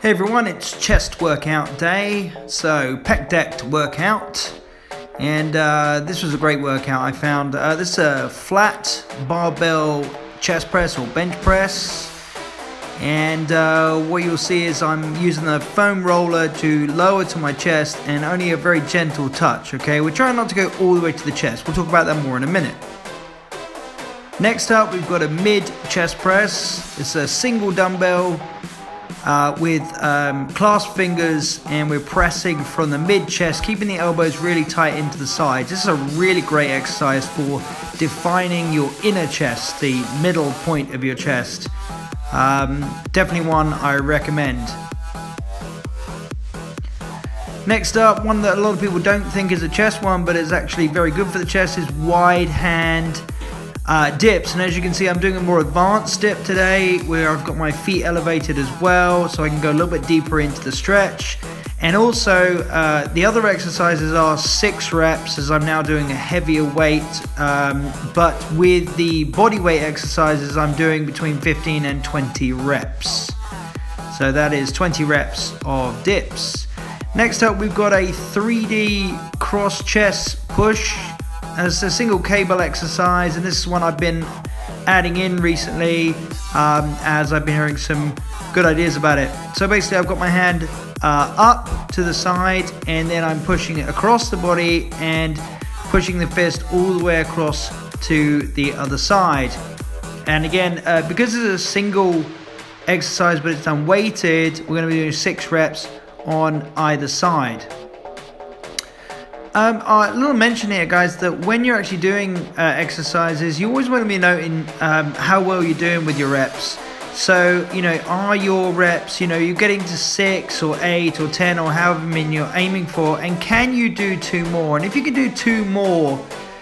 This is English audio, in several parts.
Hey everyone, it's chest workout day, so Pec Decked workout, and this was a great workout. I found this is a flat barbell chest press or bench press, and what you'll see is I'm using the foam roller to lower to my chest and only a very gentle touch, okay? We're trying not to go all the way to the chest. We'll talk about that more in a minute. Next up, we've got a mid chest press. It's a single dumbbell with clasped fingers, and we're pressing from the mid chest, keeping the elbows really tight into the sides. This is a really great exercise for defining your inner chest, the middle point of your chest. Definitely one I recommend. Next up, one that a lot of people don't think is a chest one, but is actually very good for the chest, is wide hand dips. And as you can see, I'm doing a more advanced dip today where I've got my feet elevated as well, so I can go a little bit deeper into the stretch. And also the other exercises are 6 reps, as I'm now doing a heavier weight, but with the body weight exercises I'm doing between 15 and 20 reps. So that is 20 reps of dips. Next up, we've got a 3D cross chest push. And it's a single cable exercise, and this is one I've been adding in recently as I've been hearing some good ideas about it. So basically, I've got my hand up to the side, and then I'm pushing it across the body and pushing the fist all the way across to the other side. And again, because it's a single exercise but it's done weighted, we're going to be doing 6 reps on either side. A little mention here, guys, that when you're actually doing exercises, you always want to be noting how well you're doing with your reps. So, you know, are your reps, you know, you're getting to 6 or 8 or 10 or however many you're aiming for, and can you do 2 more? And if you can do 2 more,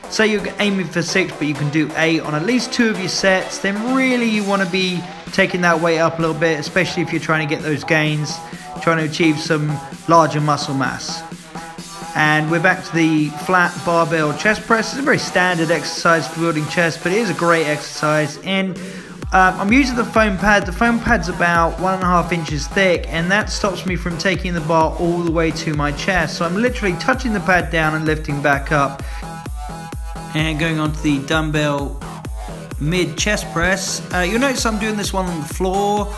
say you're aiming for 6 but you can do 8 on at least 2 of your sets, then really you want to be taking that weight up a little bit, especially if you're trying to get those gains, trying to achieve some larger muscle mass. And we're back to the flat barbell chest press. It's a very standard exercise for building chest, but it is a great exercise. And I'm using the foam pad. The foam pad's about 1.5 inches thick, and that stops me from taking the bar all the way to my chest. So I'm literally touching the pad down and lifting back up. And going on to the dumbbell mid chest press. You'll notice I'm doing this one on the floor.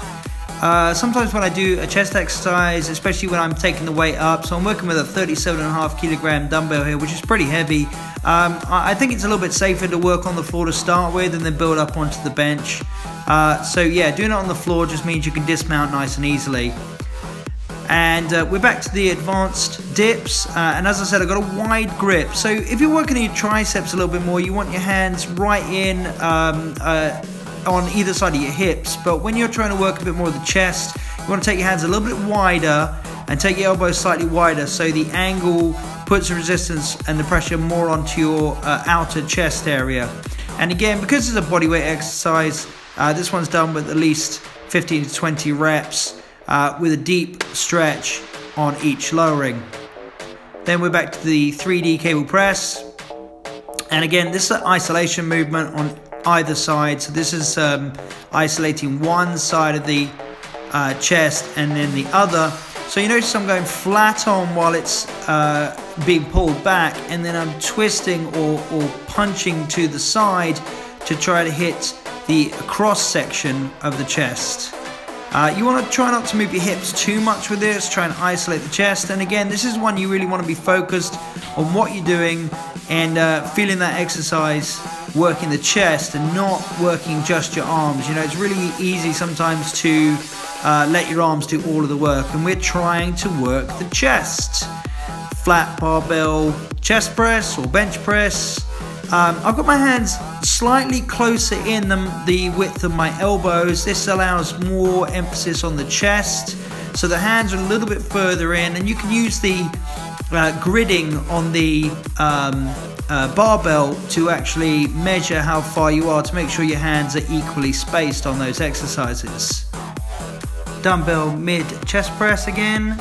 Sometimes when I do a chest exercise, especially when I'm taking the weight up, so I'm working with a 37.5 kilogram dumbbell here, which is pretty heavy. I think it's a little bit safer to work on the floor to start with and then build up onto the bench. So yeah, doing it on the floor just means you can dismount nice and easily. And we're back to the advanced dips, and as I said, I've got a wide grip. So if you're working on your triceps a little bit more, you want your hands right in on either side of your hips, but when you're trying to work a bit more of the chest, you want to take your hands a little bit wider and take your elbows slightly wider, so the angle puts the resistance and the pressure more onto your outer chest area. And again, because it's a bodyweight exercise, this one's done with at least 15 to 20 reps with a deep stretch on each lowering. Then we're back to the 3D cable press, and again, this is an isolation movement on either side. So this is isolating one side of the chest and then the other. So you notice I'm going flat on while it's being pulled back, and then I'm twisting or punching to the side to try to hit the cross section of the chest. You want to try not to move your hips too much with this, try and isolate the chest. And again, this is one you really want to be focused on what you're doing and feeling that exercise working the chest and not working just your arms. You know, it's really easy sometimes to let your arms do all of the work, and we're trying to work the chest. Flat barbell chest press or bench press. I've got my hands slightly closer in the width of my elbows. This allows more emphasis on the chest, so the hands are a little bit further in, and you can use the gridding on the barbell to actually measure how far you are to make sure your hands are equally spaced on those exercises. dumbbell mid chest press again.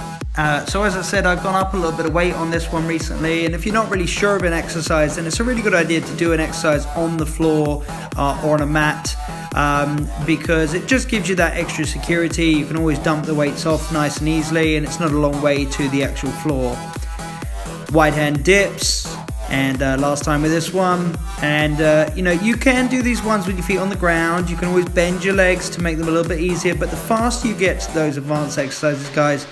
So as I said, I've gone up a little bit of weight on this one recently, and if you're not really sure of an exercise, then it's a really good idea to do an exercise on the floor or on a mat, because it just gives you that extra security. You can always dump the weights off nice and easily, and it's not a long way to the actual floor. Wide hand dips, and last time with this one, and you know, you can do these ones with your feet on the ground. You can always bend your legs to make them a little bit easier, but the faster you get to those advanced exercises, guys,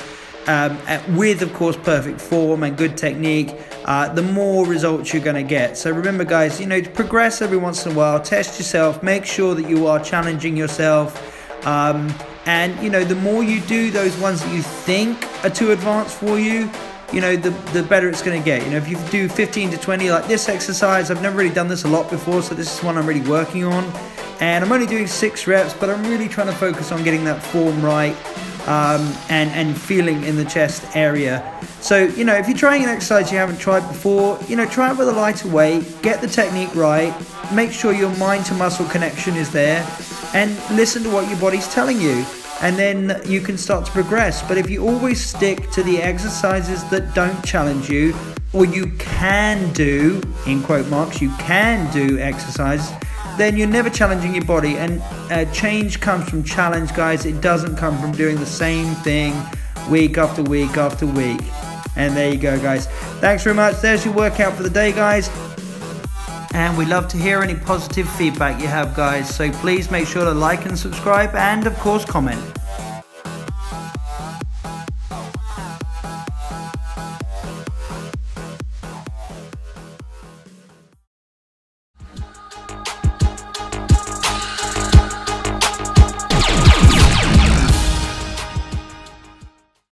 with of course perfect form and good technique, the more results you're going to get. So remember, guys, you know, progress every once in a while, test yourself, make sure that you are challenging yourself, and you know, the more you do those ones that you think are too advanced for you, you know, the better it's going to get. You know, if you do 15 to 20 like this exercise, I've never really done this a lot before, so this is one I'm really working on, and I'm only doing 6 reps, but I'm really trying to focus on getting that form right, and feeling in the chest area. So, you know, if you're trying an exercise you haven't tried before, you know, try it with a lighter weight, get the technique right, make sure your mind to muscle connection is there, and listen to what your body's telling you, and then you can start to progress. But if you always stick to the exercises that don't challenge you, or you can do, in quote marks, you can do exercises, then you're never challenging your body. And change comes from challenge, guys. It doesn't come from doing the same thing week after week after week. And there you go, guys. Thanks very much. There's your workout for the day, guys. And we love to hear any positive feedback you have, guys. So please make sure to like and subscribe, and of course comment.